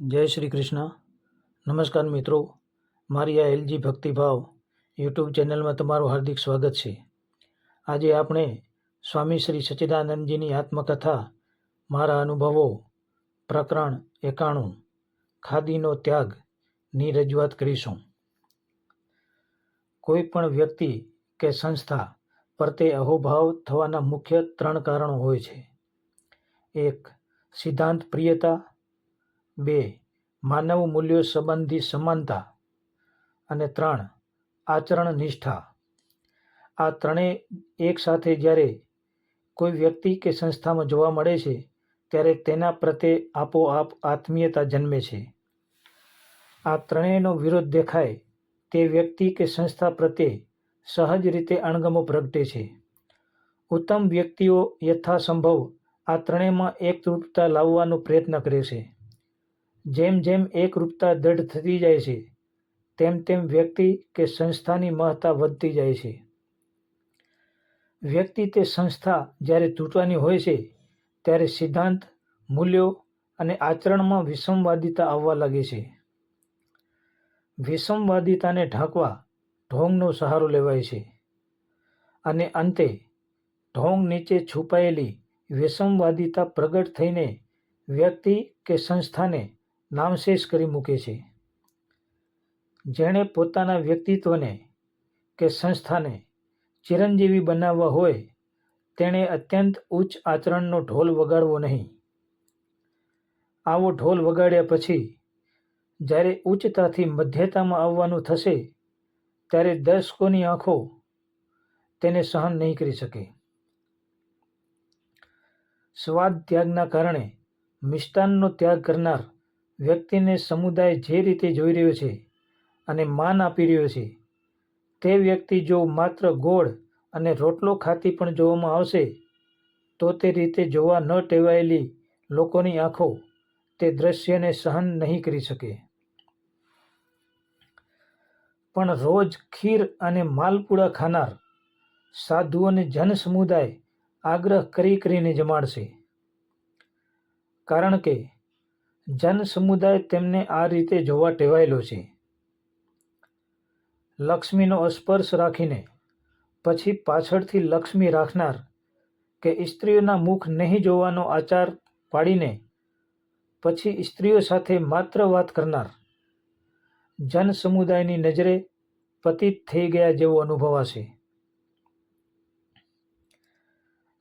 જય શ્રી કૃષ્ણ. નમસ્કાર મિત્રો, મારી આ એલજી ભક્તિભાવ યુટ્યુબ ચેનલમાં તમારું હાર્દિક સ્વાગત છે. આજે આપણે સ્વામી શ્રી સચ્ચિદાનંદજીની આત્મકથા મારા અનુભવો પ્રકરણ 91 ખાદીનો ત્યાગની રજૂઆત કરીશું. કોઈ પણ વ્યક્તિ કે સંસ્થા પ્રત્યે અહોભાવ થવાના મુખ્ય 3 કારણો હોય છે. 1. સિદ્ધાંત પ્રિયતા, 2. માનવ મૂલ્યો સંબંધી સમાનતા અને 3. આચરણ નિષ્ઠા. આ ત્રણેય એક સાથે જ્યારે કોઈ વ્યક્તિ કે સંસ્થામાં જોવા મળે છે ત્યારે તેના પ્રત્યે આપોઆપ આત્મીયતા જન્મે છે. આ ત્રણેયનો વિરોધ દેખાય તે વ્યક્તિ કે સંસ્થા પ્રત્યે સહજ રીતે અણગમો પ્રગટે છે. ઉત્તમ વ્યક્તિઓ યથાસંભવ આ ત્રણેયમાં એકરૂપતા લાવવાનો પ્રયત્ન કરે છે. જેમ જેમ એકરૂપતા દૃઢ થતી જાય છે તેમ તેમ વ્યક્તિ કે સંસ્થાની મહત્તા વધતી જાય છે. વ્યક્તિ તે સંસ્થા જ્યારે તૂટવાની હોય છે ત્યારે સિદ્ધાંત, મૂલ્યો અને આચરણમાં વિસંવાદિતા આવવા લાગે છે. વિસંવાદિતાને ઢાંકવા ઢોંગનો સહારો લેવાય છે અને અંતે ઢોંગ નીચે છુપાયેલી વિસંવાદિતા પ્રગટ થઈને વ્યક્તિ કે સંસ્થાને નામશેષ કરી મૂકે છે. જેણે પોતાના વ્યક્તિત્વને કે સંસ્થાને ચિરંજીવી બનાવવા હોય તેણે અત્યંત ઉચ્ચ આચરણનો ઢોલ વગાડવો નહીં. આવો ઢોલ વગાડ્યા પછી જ્યારે ઉચ્ચતાથી મધ્યતામાં આવવાનું થશે ત્યારે દર્શકોની આંખો તેને સહન નહીં કરી શકે. સ્વાદ ત્યાગના કારણે મિષ્ટાનનો ત્યાગ કરનાર વ્યક્તિને સમુદાય જે રીતે જોઈ રહ્યો છે અને માન આપી રહ્યો છે તે વ્યક્તિ જો માત્ર ગોળ અને રોટલો ખાતી પણ જોવામાં આવશે તો તે રીતે જોવા ન ટેવાયેલી લોકોની આંખો તે દ્રશ્યને સહન નહીં કરી શકે. પણ રોજ ખીર અને માલપુડા ખાનાર સાધુઓને જન સમુદાય આગ્રહ કરીને જમાડશે, કારણ કે જન સમુદાય તેમને આ રીતે જોવા ટેવાયેલો છે. લક્ષ્મીનો સ્પર્શ રાખીને પછી પાછળથી લક્ષ્મી રાખનાર કે સ્ત્રીઓના મુખ નહીં જોવાનો આચાર પાડીને પછી સ્ત્રીઓ સાથે માત્ર વાત કરનાર જન સમુદાયની નજરે પતિત થઈ ગયા જેવો અનુભવાશે.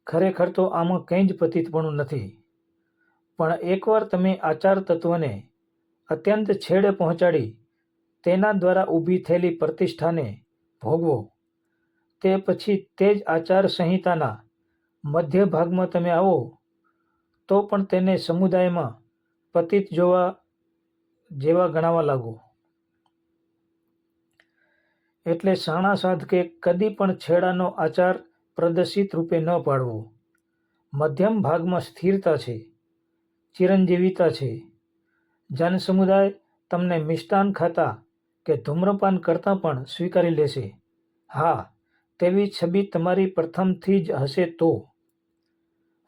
ખરેખર તો આમાં કંઈ જ પતિતપણું નથી, પણ એકવાર તમે આચાર તત્વને અત્યંત છેડે પહોંચાડી તેના દ્વારા ઊભી થયેલી પ્રતિષ્ઠાને ભોગવો તે પછી તે જ આચાર સંહિતાના મધ્ય ભાગમાં તમે આવો તો પણ તેને સમુદાયમાં પતિત જોવા જેવા ગણાવા લાગો. એટલે શાણા સાધકે કદી પણ છેડાનો આચાર પ્રદર્શિત રૂપે ન પાડવો. મધ્યમ ભાગમાં સ્થિરતા છે, ચિરંજીવીતા છે. જન સમુદાય તમને મિષ્ટાન ખાતા કે ધૂમ્રપાન કરતાં પણ સ્વીકારી લેશે. હા, તેવી છબી તમારી પ્રથમથી જ હશે તો.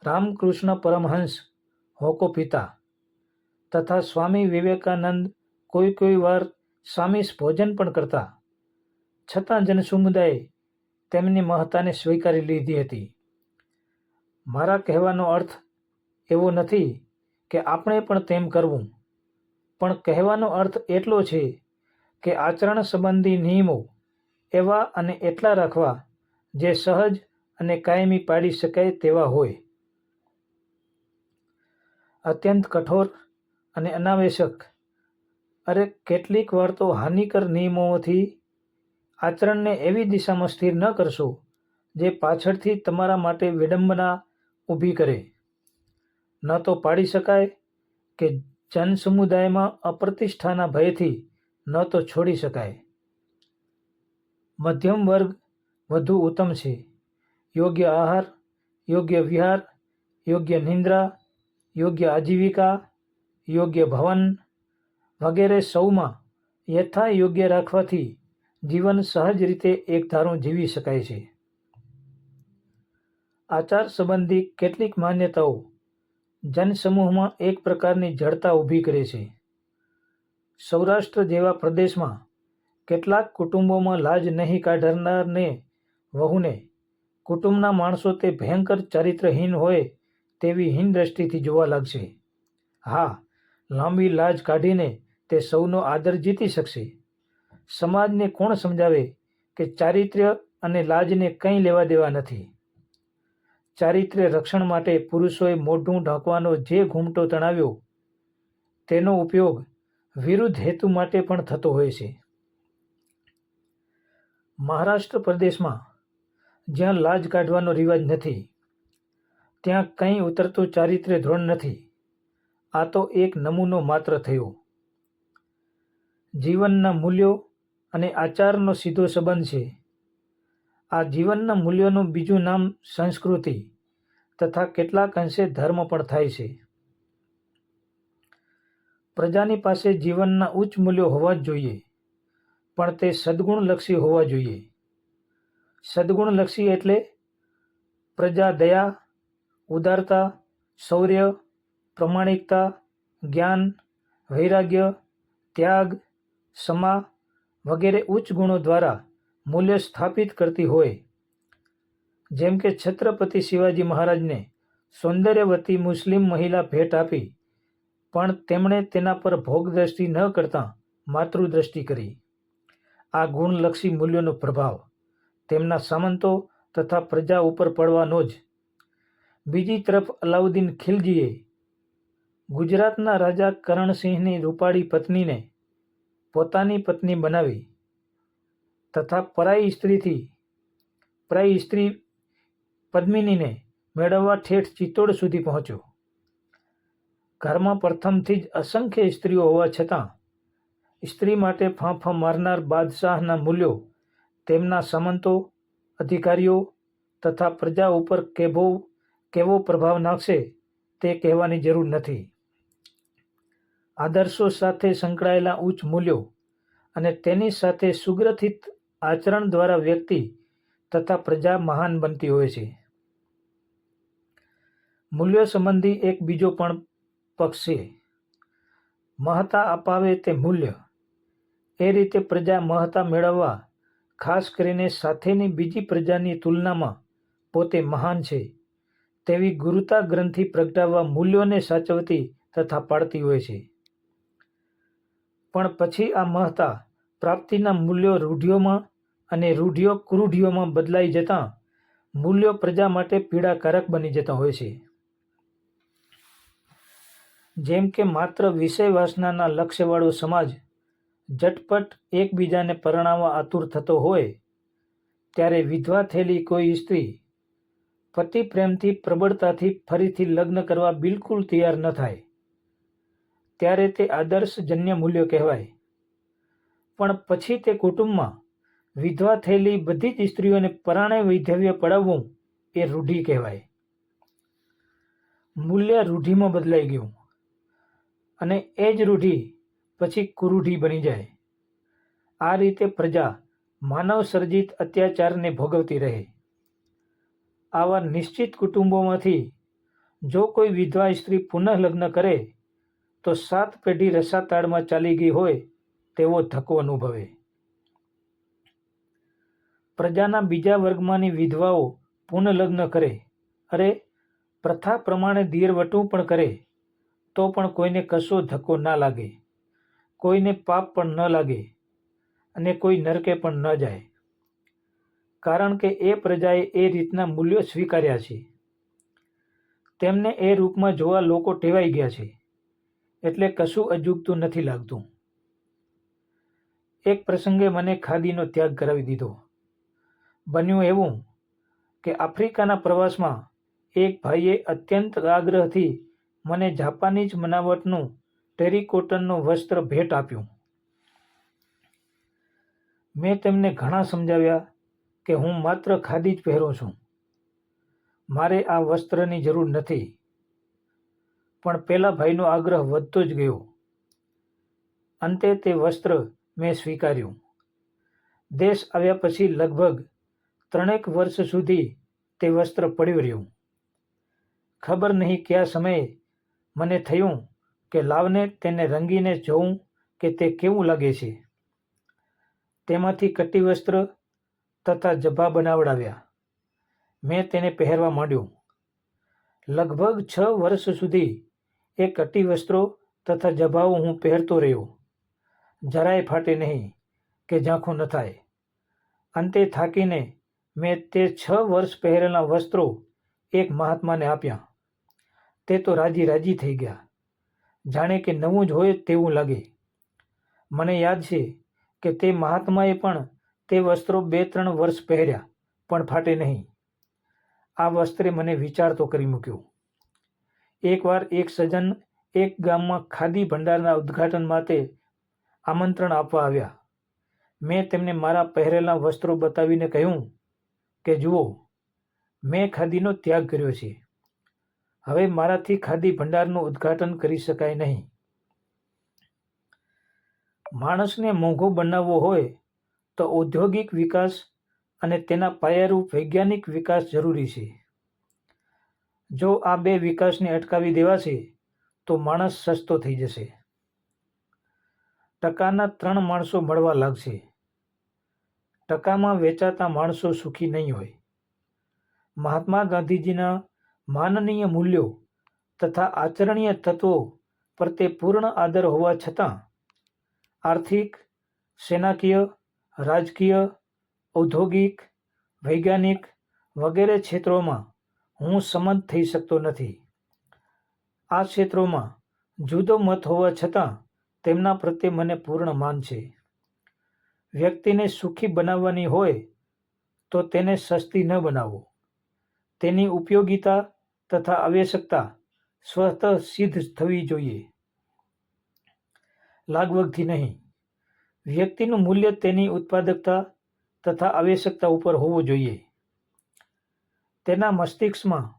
રામકૃષ્ણ પરમહંસ હોકો પીતા તથા સ્વામી વિવેકાનંદ કોઈ વાર સામીસ ભોજન પણ કરતા, છતાં જનસમુદાયે તેમની મહત્તાને સ્વીકારી લીધી હતી. મારા કહેવાનો અર્થ એવો નથી કે આપણે પણ તેમ કરવું, પણ કહેવાનો અર્થ એટલો છે કે આચરણ સંબંધી નિયમો એવા અને એટલા રાખવા જે સહજ અને કાયમી પાડી શકાય તેવા હોય. અત્યંત કઠોર અને અનાવશ્યક કેટલીક વાર તો હાનિકર નિયમોથી આચરણને એવી દિશામાં સ્થિર ન કરશો જે પાછળથી તમારા માટે વિડંબના ઊભી કરે. ન તો પાડી શકાય કે જન સમુદાયમાં અપ્રતિષ્ઠાના ભયથી ન તો છોડી શકાય. મધ્યમ વર્ગ વધુ ઉત્તમ છે. યોગ્ય આહાર, યોગ્ય વિહાર, યોગ્ય નિંદ્રા, યોગ્ય આજીવિકા, યોગ્ય ભવન વગેરે સૌમાં યથા યોગ્ય રાખવાથી જીવન સહજ રીતે એકધારું જીવી શકાય છે. આચાર સંબંધી કેટલીક માન્યતાઓ જનસમૂહમાં એક પ્રકારની જડતા ઊભી કરે છે. સૌરાષ્ટ્ર જેવા પ્રદેશમાં કેટલાક કુટુંબોમાં લાજ નહીં કાઢનારને વહુને કુટુંબના માણસો તે ભયંકર ચારિત્રહીન હોય તેવી હીન દ્રષ્ટિથી જોવા લાગશે. હા, લાંબી લાજ કાઢીને તે સૌનો આદર જીતી શકશે. સમાજને કોણ સમજાવે કે ચારિત્ર્ય અને લાજને કંઈ લેવા દેવા નથી. ચારિત્ર્ય રક્ષણ માટે પુરુષોએ મોઢું ઢાંકવાનો જે ઘૂમટો તણાવ્યો તેનો ઉપયોગ વિરુદ્ધ હેતુ માટે પણ થતો હોય છે. મહારાષ્ટ્ર પ્રદેશમાં જ્યાં લાજ કાઢવાનો રિવાજ નથી, ત્યાં કંઈ ઉતરતું ચારિત્ર્ય ધોરણ નથી. આ તો એક નમૂનો માત્ર થયો. જીવનના મૂલ્યો અને આચારનો સીધો સંબંધ છે. આ જીવનના મૂલ્યોનું બીજું નામ સંસ્કૃતિ તથા કેટલાક અંશે ધર્મ પણ થાય છે. પ્રજાની પાસે જીવનના ઉચ્ચ મૂલ્યો હોવા જ જોઈએ, પણ તે સદ્ગુણલક્ષી હોવા જોઈએ. સદ્ગુણલક્ષી એટલે પ્રજા દયા, ઉદારતા, શૌર્ય, પ્રમાણિકતા, જ્ઞાન, વૈરાગ્ય, ત્યાગ, ક્ષમા વગેરે ઉચ્ચ ગુણો દ્વારા મૂલ્ય સ્થાપિત કરતી હોય. જેમ કે છત્રપતિ શિવાજી મહારાજને સૌંદર્યવતી મુસ્લિમ મહિલા ભેટ આપી, પણ તેમણે તેના પર ભોગદ્રષ્ટિ ન કરતાં માતૃદ્રષ્ટિ કરી. આ ગુણલક્ષી મૂલ્યોનો પ્રભાવ તેમના સામંતો તથા પ્રજા ઉપર પડવાનો જ. બીજી તરફ અલાઉદ્દીન ખિલજીએ ગુજરાતના રાજા કરણસિંહની રૂપાળી પત્નીને પોતાની પત્ની બનાવી તથા પરાઈ સ્ત્રી પદ્મિનીને મેળવવા ઠેઠ ચિત્તોડ સુધી પહોંચ્યો. ઘરમાં પ્રથમથી જ અસંખ્ય સ્ત્રીઓ હોવા છતાં સ્ત્રી માટે ફાંફા મારનાર બાદશાહના મૂલ્યો તેમના સામંતો, અધિકારીઓ તથા પ્રજા ઉપર કેવો પ્રભાવ નાખશે તે કહેવાની જરૂર નથી. આદર્શો સાથે સંકળાયેલા ઉચ્ચ મૂલ્યો અને તેની સાથે સુગ્રથિત આચરણ દ્વારા વ્યક્તિ તથા પ્રજા મહાન બનતી હોય છે. મૂલ્યો સંબંધી એક બીજો પણ પક્ષ છે. મહત્તા અપાવે તે મૂલ્ય. એ રીતે પ્રજા મહત્તા મેળવવા, ખાસ કરીને સાથેની બીજી પ્રજાની તુલનામાં પોતે મહાન છે તેવી ગુરુતા ગ્રંથિ પ્રગટાવવા મૂલ્યોને સાચવતી તથા પાળતી હોય છે. પણ પછી આ મહત્તા પ્રાપ્તિના મૂલ્યો રૂઢિઓમાં અને રૂઢિઓ કુરૂઢિઓમાં બદલાઈ જતાં મૂલ્યો પ્રજા માટે પીડાકારક બની જતા હોય છે. જેમ કે માત્ર વિષય વાસનાના લક્ષ્યવાળો સમાજ ઝટપટ એકબીજાને પરણાવવા આતુર થતો હોય, ત્યારે વિધવા થયેલી કોઈ સ્ત્રી પતિ પ્રેમથી પ્રબળતાથી ફરીથી લગ્ન કરવા બિલકુલ તૈયાર ન થાય, ત્યારે તે આદર્શજન્ય મૂલ્યો કહેવાય. પણ પછી તે કુટુંબમાં વિધવા થયેલી બધી જ સ્ત્રીઓને પરાણે વૈધવ્ય પડાવવું એ રૂઢિ કહેવાય. મૂલ્ય રૂઢિમાં બદલાઈ ગયું અને એ જ રૂઢિ પછી કુરૂઢિ બની જાય. આ રીતે પ્રજા માનવ સર્જિત અત્યાચારને ભોગવતી રહે. આવા નિશ્ચિત કુટુંબોમાંથી જો કોઈ વિધવા સ્ત્રી પુનઃ લગ્ન કરે તો 7 પેઢી રસાતાળમાં ચાલી ગઈ હોય તેવો ધક્કો અનુભવે. પ્રજાના બીજા વર્ગમાંની વિધવાઓ પુનઃ લગ્ન કરે, અરે પ્રથા પ્રમાણે દિયરવટું પણ કરે તો પણ કોઈને કશો ધક્કો ના લાગે, કોઈને પાપ પણ ન લાગે અને કોઈ નરકે પણ ન જાય. કારણ કે એ પ્રજાએ એ રીતના મૂલ્યો સ્વીકાર્યા છે. તેમને એ રૂપમાં જોવા લોકો ટેવાઈ ગયા છે, એટલે કશું અજુગતું નથી લાગતું. એક પ્રસંગે મને ખાદીનો ત્યાગ કરાવી દીધો. બન્યું એવું કે આફ્રિકાના પ્રવાસમાં એક ભાઈએ અત્યંત આગ્રહથી મને જાપાનીઝ બનાવટનું ટેરીકોટનનું વસ્ત્ર ભેટ આપ્યું. મેં તેમને ઘણા સમજાવ્યા કે હું માત્ર ખાદી જ પહેરું છું, મારે આ વસ્ત્રની જરૂર નથી. પણ પેલા ભાઈનો આગ્રહ વધતો જ ગયો. અંતે તે વસ્ત્ર મેં સ્વીકાર્યું. દેશ આવ્યા પછી લગભગ 3 વર્ષ સુધી તે વસ્ત્ર પડ્યું રહ્યું. ખબર નહીં કયા સમયે મને થયું કે લાવને તેને રંગીને જોઉં કે તે કેવું લાગે છે. તેમાંથી કટીવસ્ત્ર તથા જભા બનાવડાવ્યા. મેં તેને પહેરવા માંડ્યો. લગભગ 6 વર્ષ સુધી એ કટીવસ્ત્રો તથા જભાઓ હું પહેરતો રહ્યો. જરાય ફાટે નહીં કે ઝાંખું ન થાય. અંતે થાકીને મેં તે 6 વર્ષ પહેરેલા વસ્ત્રો એક મહાત્માને આપ્યા. તે તો રાજી રાજી થઈ ગયા, જાણે કે નવું જ હોય તેવું લાગે. મને યાદ છે કે તે મહાત્માએ પણ તે વસ્ત્રો 2-3 વર્ષ પહેર્યા, પણ ફાટે નહીં. આ વસ્ત્રે મને વિચારતો કરી મૂક્યો. એકવાર એક સજ્જન એક ગામમાં ખાદી ભંડારના ઉદ્ઘાટન માટે આમંત્રણ આપવા આવ્યા. મેં તેમને મારા પહેરેલા વસ્ત્રો બતાવીને કહ્યું કે જુઓ, મેં ખાદીનો ત્યાગ કર્યો છે. હવે મારાથી ખાદી ભંડારનું ઉદ્ઘાટન કરી શકાય નહીં. માણસને મોંઘો બનાવવો હોય તો ઔદ્યોગિક વિકાસ અને તેના પાયારૂપ વૈજ્ઞાનિક વિકાસ જરૂરી છે. જો આ 2 વિકાસને અટકાવી દેવાશે તો માણસ સસ્તો થઈ જશે. ટકાના 3 માણસો મળવા લાગશે. ટકામાં વેચાતા માણસો સુખી નહીં હોય. મહાત્મા ગાંધીજીના માનનીય મૂલ્યો તથા આચરણીય તત્વો પ્રત્યે પૂર્ણ આદર હોવા છતાં આર્થિક, સેનાકીય, રાજકીય, ઔદ્યોગિક, વૈજ્ઞાનિક વગેરે ક્ષેત્રોમાં હું સંમત થઈ શકતો નથી. આ ક્ષેત્રોમાં જુદો મત હોવા છતાં તેમના પ્રત્યે મને પૂર્ણ માન છે. વ્યક્તિને સુખી બનાવવાની હોય તો તેને સસ્તી ન બનાવો. તેની ઉપયોગિતા તથા આવશ્યકતા સ્વતઃ સિદ્ધ થવી જોઈએ, લાગવગથી નહીં. વ્યક્તિનું મૂલ્ય તેની ઉત્પાદકતા તથા આવશ્યકતા ઉપર હોવું જોઈએ. તેના મસ્તિષ્કમાં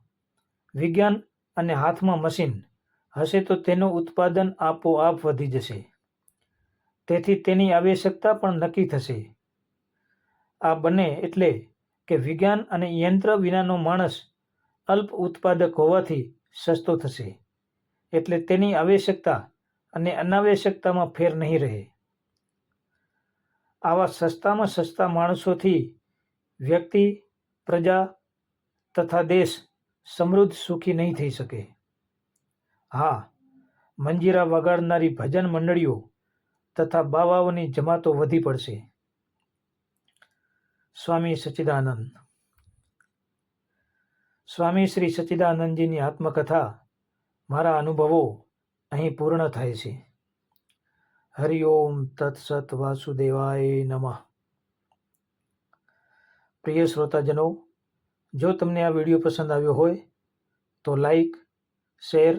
વિજ્ઞાન અને હાથમાં મશીન હશે તો તેનું ઉત્પાદન આપોઆપ વધી જશે. તેથી તેની આવશ્યકતા પણ નક્કી થશે. આ બને એટલે કે વિજ્ઞાન અને યંત્ર વિનાનો માણસ અલ્પ ઉત્પાદક હોવાથી સસ્તો થશે, એટલે તેની આવશ્યકતા અને અનાવશ્યકતામાં ફેર નહીં રહે. આવા સસ્તામાં સસ્તા માણસોથી વ્યક્તિ, પ્રજા તથા દેશ સમૃદ્ધ સુખી નહીં થઈ શકે. હા, મંજીરા વગાડનારી ભજન મંડળીઓ તથા બાવાઓની જમાતો વધી પડશે. સ્વામી સચ્ચિદાનંદ. સ્વામી શ્રી સચ્ચિદાનંદજીની આત્મકથા, મારા અનુભવો અહીં પૂર્ણ થાય છે. હરિ ઓમ તત્સત વાસુદેવાય નમઃ. પ્રિય શ્રોતાજનો, જો તમને આ વિડીયો પસંદ આવ્યો હોય તો લાઈક, શેર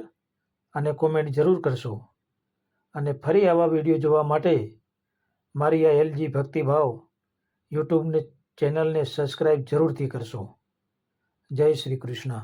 અને કોમેન્ટ જરૂર કરશો. અને ફરી આવા વિડીયો જોવા માટે મારી આ એલજી ભક્તિભાવ યુટ્યુબ ચેનલને સબસ્ક્રાઈબ જરૂરથી કરશો. જય શ્રી કૃષ્ણ.